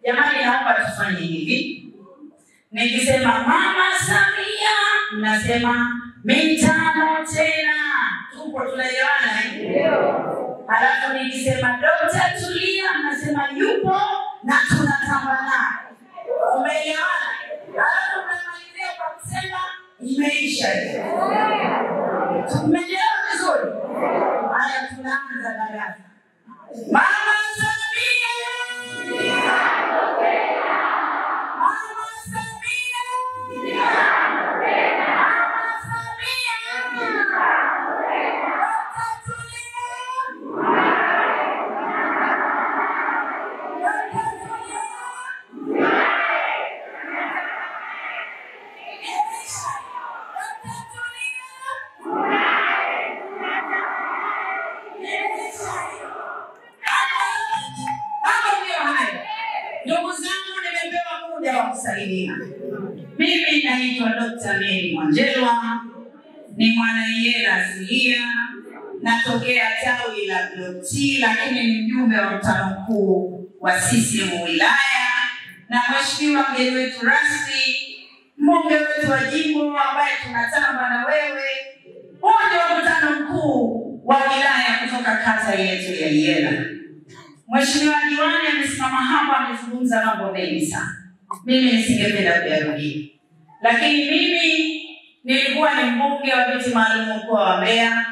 Jamani, naomba tufanye hivi. Nikisema Mama Samia, mnasema mitano tena. Tupo tunaelewana? Ndio. Halafu nikisema Dr. Tulia, mnasema yupo na tunatamba naye. Umeelewana? Halafu mnamalizia kwa kusema imeisha. Tumeelewa vizuri? Haya, tunaanza darasa. Mama Samia! Mama Samia! Mama Samia! Dr. Tulia! Dr. Tulia! Ndugu zangu, nimepewa muda wa kusalimia. Mimi naitwa Dr. Mary Mwanjelwa, ni mwanaiela asilia, natokea tawi la Block T, lakini ni mjumbe wa mkutano mkuu wa CCM wilaya, na mheshimiwa mgeni wetu rasmi, mbunge wetu wa jimbo ambaye tunatamba na wewe, huo ndio mkutano mkuu wa wilaya kutoka kata yetu ya Iela. Mheshimiwa diwani amesimama hapa, amezungumza mambo mengi sana. Mimi nisingependa kuyarudia. Lakini mimi nilikuwa ni mbunge wa viti maalum mkoa wa Mbeya,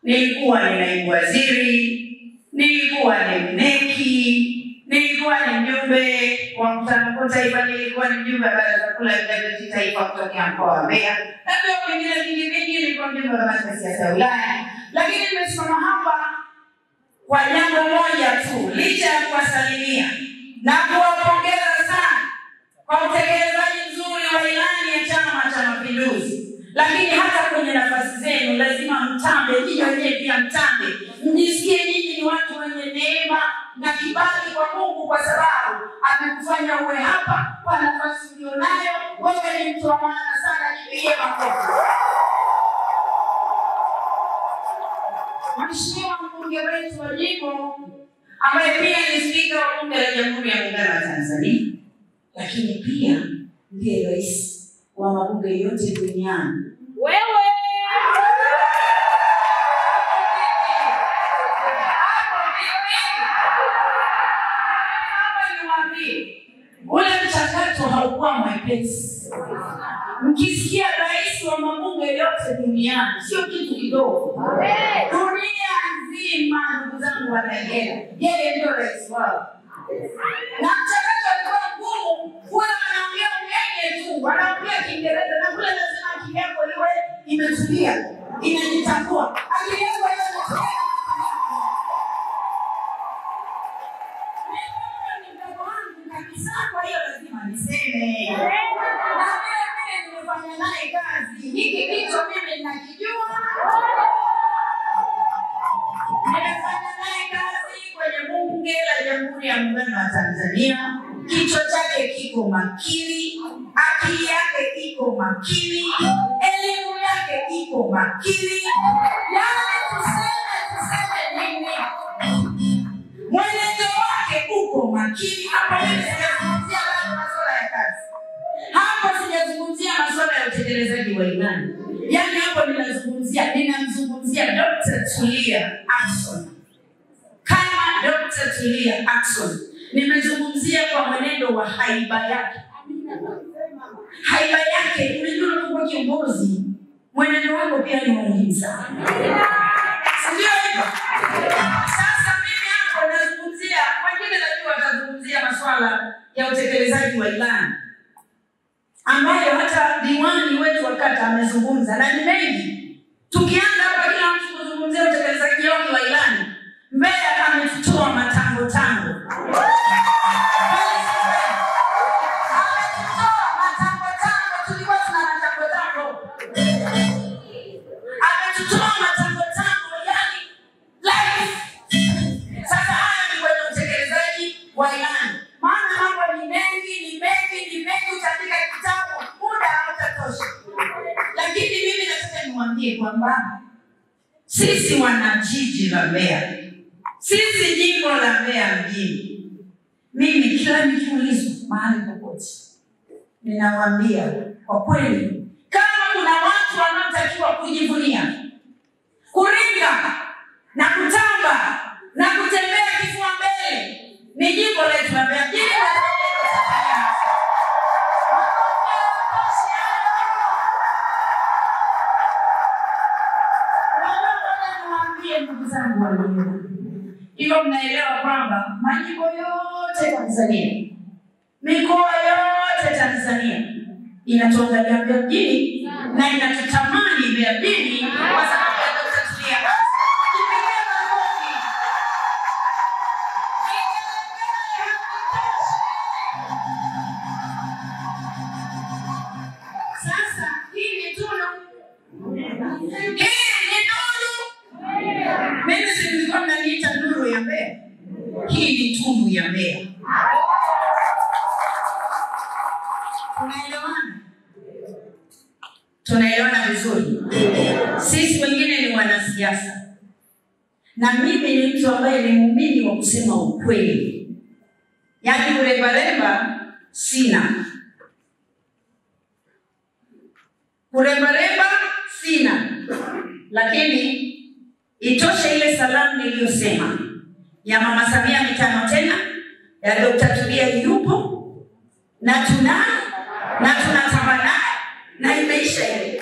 nilikuwa ni naibu waziri, nilikuwa ni mneki, nilikuwa ni mjumbe wa mkutano mkuu taifa, nilikuwa ni mjumbe wa baraza kuu la viongozi taifa kutoka mkoa wa Mbeya, na pia wengine vingi nilikuwa mjumbe wa kamati ya siasa ya wilaya. Lakini nimesimama hapa kwa jambo moja tu, licha ya kuwasalimia na kuwapongeza sana kwa utekelezaji mzuri wa ilani ya Chama cha Mapinduzi. Lakini hata kwenye nafasi zenu lazima mtambe, nyinyi wenyewe pia mtambe. Mjisikie nyinyi ni watu wenye neema na kibali kwa Mungu, kwa sababu amekufanya uwe hapa kwa nafasi ulionayo. Wewe ni mtu wa maana sana, jipigie makofi. Mheshimiwa mbunge wetu wa jimbo ambaye pia ni spika wa bunge la Jamhuri ya Muungano wa Tanzania, lakini pia ndiye rais wa mabunge yote duniani. Wewe! Ule mchakato haukuwa mwepesi. Mkisikia rais wa mabunge yote duniani, sio kitu kidogo. Dunia nzima, ndugu zangu wanaelewa, yeye ndio rais wao. Na mchakato alikuwa mgumu, kule wanaongea ungenge tu, wanaongea Kiingereza, na kule lazima akili yako iwe imetulia, inajitambua. Akili yako iwe imetulia. Kwa hiyo lazima niseme. Na mimi nimefanya naye kazi. Hiki kitu mimi ninakijua. Nimefanya naye kazi kwenye bunge la Jamhuri ya Muungano wa Tanzania. Kichwa chake kiko makini, akili yake iko makini, elimu yake iko makini. Yaani tuseme nini? Mwenendo wake uko makini. Hapa sijazungumzia masuala ya kazi. Hapa sijazungumzia masuala ya utekelezaji wa ilani. Yaani hapo ninamzungumzia Dr. Tulia Ackson. Kama Dr. Tulia Ackson, nimezungumzia kwa mwenendo wa haiba yake. Haiba yake, unajua unapokuwa kiongozi, mwenendo wako pia ni muhimu sana. Sio hivyo? Sasa mimi hapo nazungumzia, wengine najua watazungumzia masuala ya utekelezaji wa ilani, ambayo hata diwani wetu wa kata amezungumza, na ni mengi. Tukianza hapa kila mtu kuzungumzia utekelezaji wake wa ilani, Mbeya ametutoa matango. Kwamba sisi wana jiji la Mbeya, sisi jimbo la Mbeya mjini, Mimi kila nikiulizwa mahali popote, ninawaambia kwa kweli, kama kuna watu wanaotakiwa kujivunia, kuringa na kutamba na kutembea kifua mbele, ni jimbo letu la Mbeya mjini. Ndugu zangu walimu, hivyo mnaelewa kwamba majimbo yote Tanzania, mikoa yote Tanzania inatuangalia Mbeya mjini na inatutamani Mbeya mjini kwa sababu ya Dr. Tulia. Sasa hii ni tunu. Mimi nilikuwa naniita nuru ya Mbeya. Hii ni tunu ya Mbeya. Tunaelewana? Tunaelewana vizuri. Sisi wengine ni wanasiasa. Na mimi ni mtu ambaye ni muumini wa kusema ukweli. Yaani kuremba sina. Kuremba sina. Lakini itoshe ile salamu niliyosema ya Mama Samia mitano tena, ya Dr. Tulia yupo na tunatamani na imeisha ile.